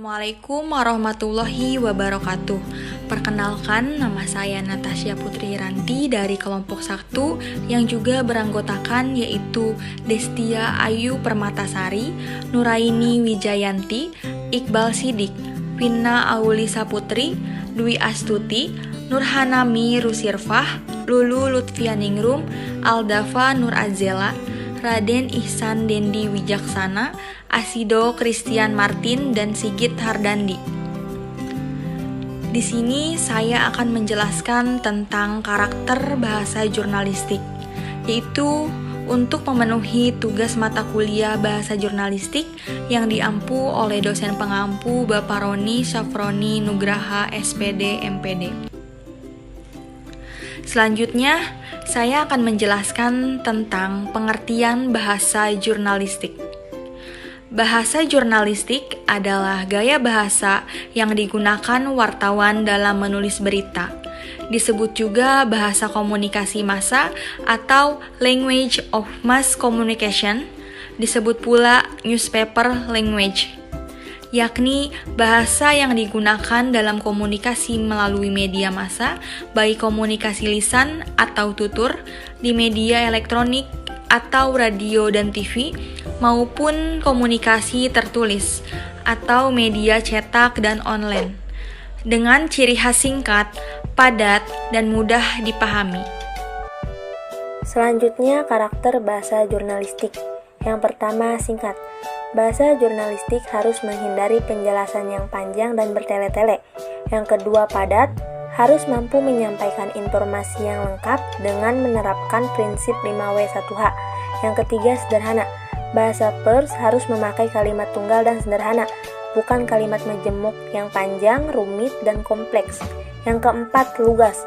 Assalamualaikum warahmatullahi wabarakatuh. Perkenalkan, nama saya Natasha Putri Ranti dari kelompok 1 yang juga beranggotakan yaitu Destia Ayu Permatasari, Nuraini Wijayanti, Iqbal Sidik, Vina Aulisa Putri, Dwi Astuti, Nurhanami Rusirfah, Lulu Lutfianingrum, Aldafa Nur Azela, Raden Ihsan Dendi Wijaksana, Asido Christian Martin, dan Sigit Hardandi. Di sini saya akan menjelaskan tentang karakter bahasa jurnalistik, yaitu untuk memenuhi tugas mata kuliah bahasa jurnalistik yang diampu oleh dosen pengampu Bapak Roni Syafroni Nugraha SPD MPD. Selanjutnya, saya akan menjelaskan tentang pengertian bahasa jurnalistik. Bahasa jurnalistik adalah gaya bahasa yang digunakan wartawan dalam menulis berita. Disebut juga bahasa komunikasi massa atau language of mass communication, disebut pula newspaper language, yakni bahasa yang digunakan dalam komunikasi melalui media massa, baik komunikasi lisan atau tutur, di media elektronik atau radio dan TV, maupun komunikasi tertulis atau media cetak dan online, dengan ciri khas singkat, padat, dan mudah dipahami. Selanjutnya, karakter bahasa jurnalistik. Yang pertama, singkat. Bahasa jurnalistik harus menghindari penjelasan yang panjang dan bertele-tele. Yang kedua, padat. Harus mampu menyampaikan informasi yang lengkap dengan menerapkan prinsip 5W1H. Yang ketiga, sederhana. Bahasa pers harus memakai kalimat tunggal dan sederhana, bukan kalimat majemuk yang panjang, rumit, dan kompleks. Yang keempat, lugas.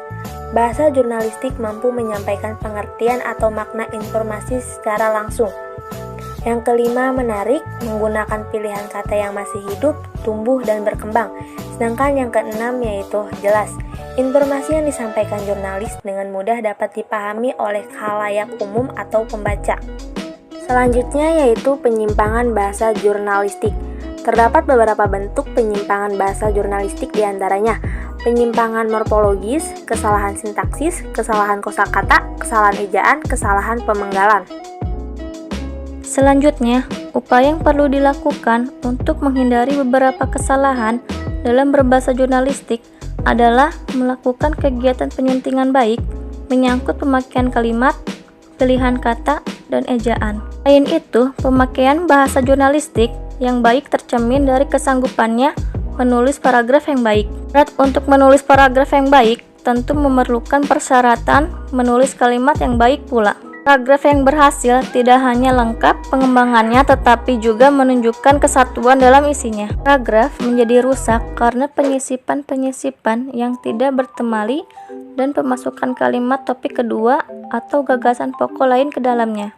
Bahasa jurnalistik mampu menyampaikan pengertian atau makna informasi secara langsung. Yang kelima, menarik, menggunakan pilihan kata yang masih hidup, tumbuh, dan berkembang. Sedangkan yang keenam yaitu jelas. Informasi yang disampaikan jurnalis dengan mudah dapat dipahami oleh khalayak umum atau pembaca. Selanjutnya yaitu penyimpangan bahasa jurnalistik. Terdapat beberapa bentuk penyimpangan bahasa jurnalistik, diantaranya penyimpangan morfologis, kesalahan sintaksis, kesalahan kosakata, kesalahan ejaan, kesalahan pemenggalan. Selanjutnya, upaya yang perlu dilakukan untuk menghindari beberapa kesalahan dalam berbahasa jurnalistik adalah melakukan kegiatan penyuntingan baik menyangkut pemakaian kalimat, pilihan kata, dan ejaan. Selain itu, pemakaian bahasa jurnalistik yang baik tercermin dari kesanggupannya menulis paragraf yang baik. Syarat untuk menulis paragraf yang baik tentu memerlukan persyaratan menulis kalimat yang baik pula. Paragraf yang berhasil tidak hanya lengkap pengembangannya tetapi juga menunjukkan kesatuan dalam isinya. Paragraf menjadi rusak karena penyisipan-penyisipan yang tidak bertemali dan pemasukan kalimat topik kedua atau gagasan pokok lain ke dalamnya.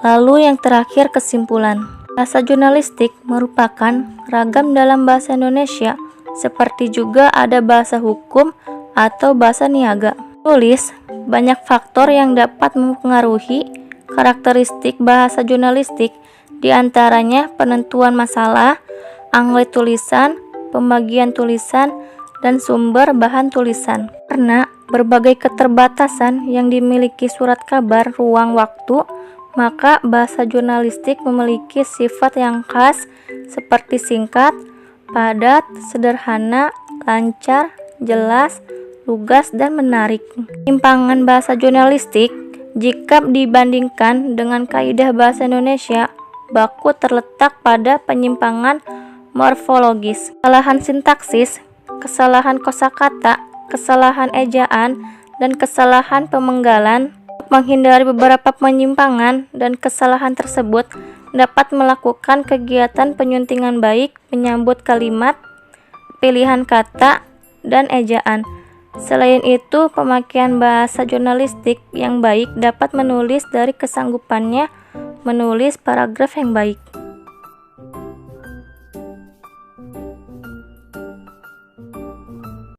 Lalu yang terakhir, kesimpulan. Bahasa jurnalistik merupakan ragam dalam bahasa Indonesia, seperti juga ada bahasa hukum atau bahasa niaga. Tulis, banyak faktor yang dapat mempengaruhi karakteristik bahasa jurnalistik, diantaranya penentuan masalah, angle tulisan, pembagian tulisan, dan sumber bahan tulisan. Karena berbagai keterbatasan yang dimiliki surat kabar ruang waktu, maka bahasa jurnalistik memiliki sifat yang khas seperti singkat, padat, sederhana, lancar, jelas, lugas, dan menarik. Penyimpangan bahasa jurnalistik jika dibandingkan dengan kaidah bahasa Indonesia baku terletak pada penyimpangan morfologis, kesalahan sintaksis, kesalahan kosakata, kesalahan ejaan, dan kesalahan pemenggalan. Untuk menghindari beberapa penyimpangan dan kesalahan tersebut, dapat melakukan kegiatan penyuntingan baik menyambut kalimat, pilihan kata, dan ejaan. Selain itu, pemakaian bahasa jurnalistik yang baik dapat menulis dari kesanggupannya menulis paragraf yang baik.